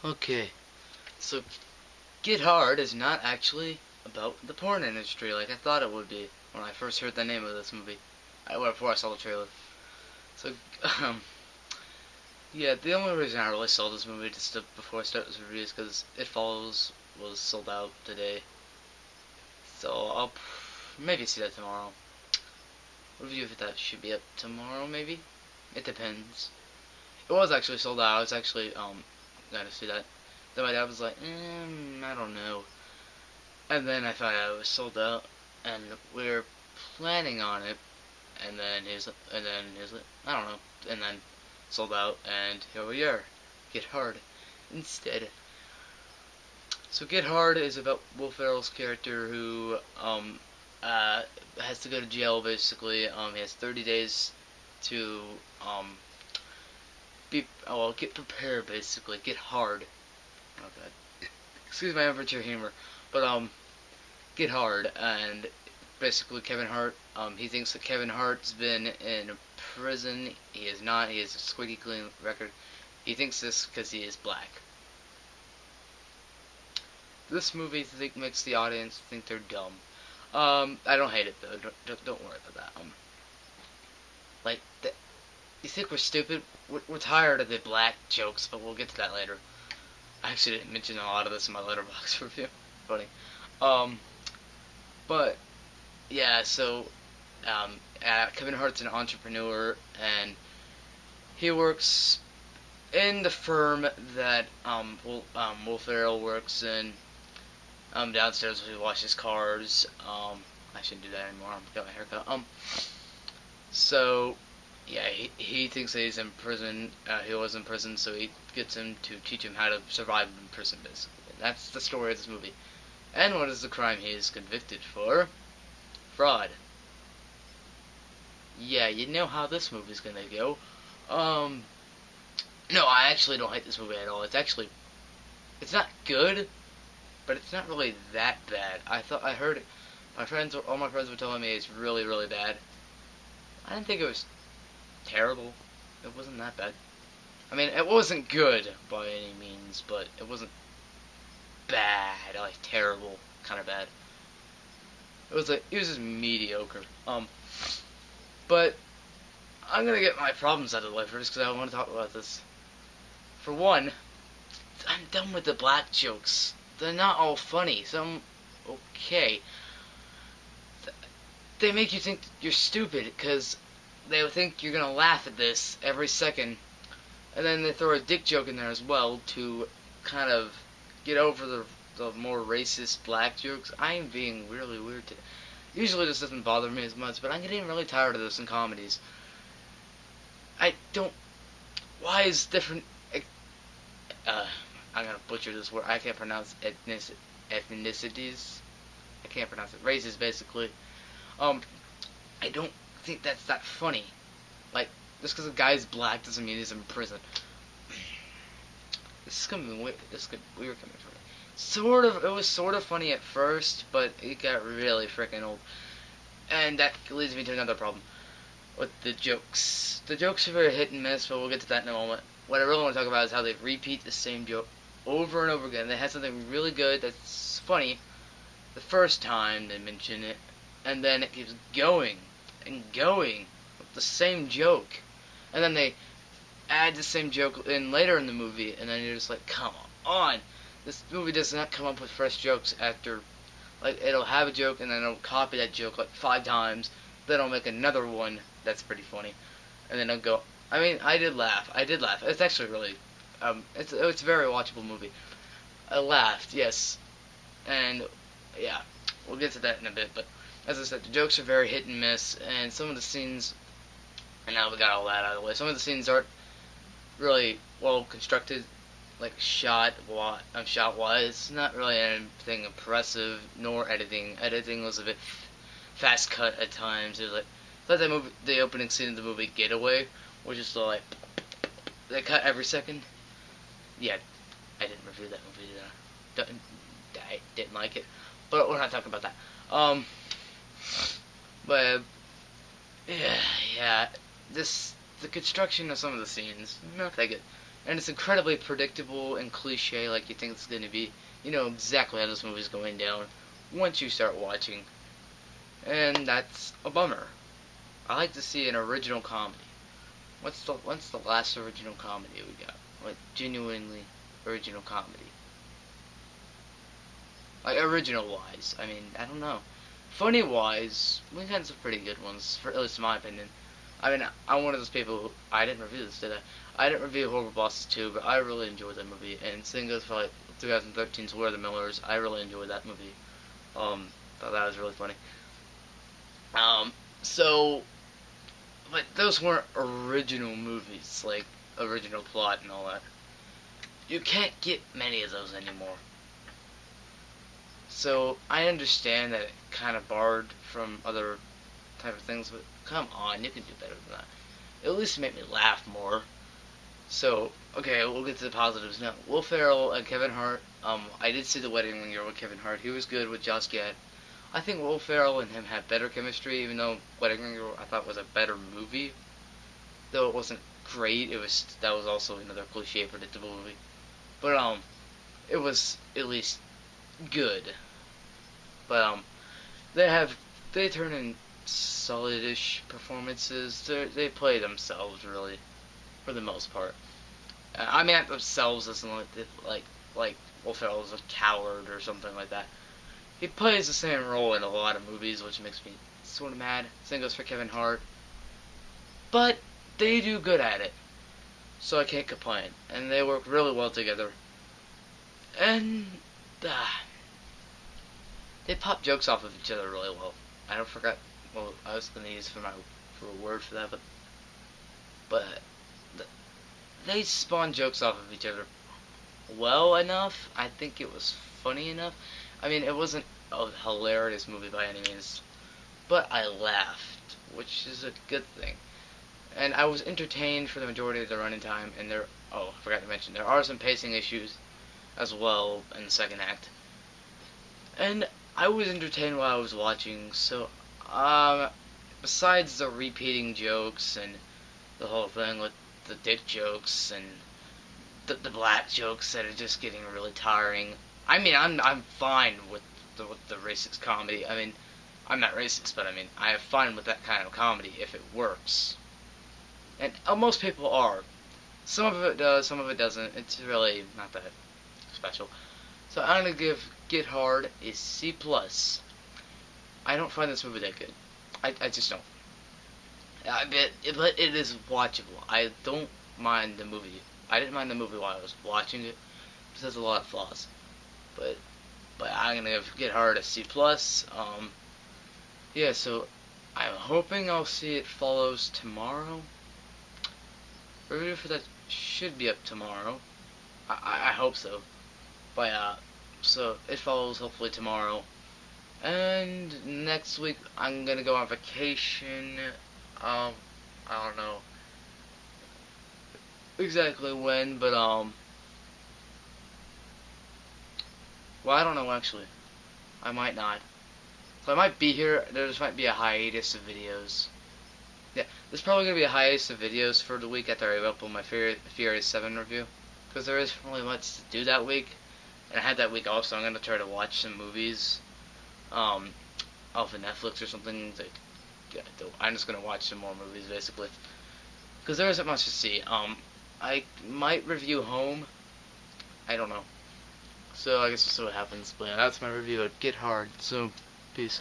Okay, so Get Hard is not actually about the porn industry like I thought it would be when I first heard the name of this movie. Before I saw the trailer. So, um, yeah, the only reason I really saw this movie just before I start this review is because It Follows was sold out today. So I'll maybe see that tomorrow. Review if that should be up tomorrow, maybe. It depends. It was actually sold out. I was actually gonna see that. Then my dad was like, I don't know. And then I found out it was sold out, and we were planning on it, and then I don't know, and then sold out, and here we are. Get Hard instead. So Get Hard is about Will Ferrell's character who has to go to jail basically. He has 30 days to get prepared basically. Get hard. Oh god. Excuse my immature humor, but get hard and basically Kevin Hart. He thinks that Kevin Hart's been in prison. He is not. He has a squeaky clean record. He thinks this because he is black. This movie makes the audience think they're dumb. I don't hate it though. Don't worry about that. Like, you think we're stupid? We're tired of the black jokes, but we'll get to that later. I actually didn't mention a lot of this in my Letterboxd review. Funny. But yeah, so Kevin Hart's an entrepreneur, and he works in the firm that Will Ferrell works in. Downstairs he washes cars. I shouldn't do that anymore. I'm got my haircut. So yeah, he thinks that he's in prison. He was in prison, so he gets him to teach him how to survive in prison, basically. And that's the story of this movie. And what is the crime he is convicted for? Fraud. Yeah, you know how this movie's gonna go. No, I actually don't hate this movie at all. It's not good, but it's not really that bad. I heard it. All my friends were telling me it's really, really bad. I didn't think it was terrible. It wasn't that bad. I mean, it wasn't good by any means, but it wasn't bad, like terrible kind of bad. It was just mediocre. But I'm gonna get my problems out of the way first because I want to talk about this. For one, I'm done with the black jokes. They're not all funny. Some okay. They make you think you're stupid because they think you're gonna laugh at this every second, and then they throw a dick joke in there as well to kind of get over the more racist black jokes. I am being really weird today. Usually this doesn't bother me as much, but I'm getting really tired of this in comedies. I don't. Why is different? I'm gonna butcher this word. I can't pronounce ethnicities. I can't pronounce it. Races, basically. I don't think that's that funny. Like, just because a guy's black doesn't mean he's in prison. This is gonna be weird. This could be weird coming from me. It was sort of funny at first, but it got really freaking old. And that leads me to another problem with the jokes. The jokes are very hit and miss, but we'll get to that in a moment. What I really want to talk about is how they repeat the same joke over and over again. They had something really good that's funny the first time they mention it, and then it keeps going and going with the same joke. And then they add the same joke in later in the movie, and then you're just like, come on. This movie does not come up with fresh jokes after, like, it'll have a joke and then it'll copy that joke like 5 times, then it'll make another one that's pretty funny, and then it'll go, I mean, I did laugh. It's actually really, it's a very watchable movie. I laughed, yes, and yeah, we'll get to that in a bit, but as I said, the jokes are very hit and miss, and some of the scenes, and now we got all that out of the way, some of the scenes aren't really well constructed, like shot-wise. It's not really anything impressive, nor editing. Editing was a bit fast cut at times. It was like the opening scene of the movie Getaway, which is like they cut every second. Yeah, I didn't review that movie. I didn't like it, but we're not talking about that. But yeah, the construction of some of the scenes not that good. and it's incredibly predictable and cliche, like you think it's going to be. You know exactly how this movie's going down once you start watching, and that's a bummer. I like to see an original comedy. What's the last original comedy we got? Like genuinely original comedy. Like original wise. I mean, I don't know. Funny wise, we had some pretty good ones, for at least in my opinion. I mean, I'm one of those people who, I didn't review this, did I? I didn't review Horrible Bosses 2, but I really enjoyed that movie. And same goes for like 2013's We're the Millers. I really enjoyed that movie. Thought that was really funny. So, but those weren't original movies, like original plot and all that. You can't get many of those anymore. So I understand that it kind of barred from other type of things, but come on, you can do better than that. At least make me laugh more. So, okay, we'll get to the positives now. Will Ferrell and Kevin Hart. I did see The Wedding Ringer with Kevin Hart. He was good with Josh Gad. I think Will Ferrell and him had better chemistry, even though Wedding Ringer I thought was a better movie. Though it wasn't great, that was also another cliche, predictable movie. But it was at least good. But they turn in solid-ish performances. They play themselves really, for the most part. I mean, themselves isn't like Will Ferrell is a coward or something like that. He plays the same role in a lot of movies, which makes me sort of mad. Same goes for Kevin Hart. But they do good at it, so I can't complain. And they work really well together. And they pop jokes off of each other really well. I don't forget what I was going to use for a word for that, but they spawn jokes off of each other well enough. I think it was funny enough. I mean, it wasn't a hilarious movie by any means, but I laughed, which is a good thing. And I was entertained for the majority of the running time, and I forgot to mention, there are some pacing issues as well in the second act. And I was entertained while I was watching, so, besides the repeating jokes and the whole thing with the dick jokes and the black jokes that are just getting really tiring. I mean, I'm fine with the racist comedy. I mean, I'm not racist, but I mean, I have fun with that kind of comedy if it works. And most people are. Some of it does, some of it doesn't. It's really not that special. So I'm gonna give Get Hard a C+. I don't find this movie that good. I just don't. But it is watchable. I don't mind the movie. I didn't mind the movie while I was watching it. It has a lot of flaws. But I'm gonna give Get Hard a C+. Yeah, so I'm hoping I'll see It Follows tomorrow. Review for that should be up tomorrow. I hope so. But so It Follows hopefully tomorrow. And next week I'm gonna go on vacation. I don't know exactly when, but well, I don't know actually. I might not. So I might be here. There just might be a hiatus of videos. Yeah, there's probably gonna be a hiatus of videos for the week after I upload my Furious 7 review, because there isn't really much to do that week. And I had that week off, so I'm gonna try to watch some movies, off of Netflix or something. I'm just gonna watch some more movies basically, because there isn't much to see. I might review Home. I don't know. So I guess we'll see what happens. But yeah, that's my review of Get Hard. So peace.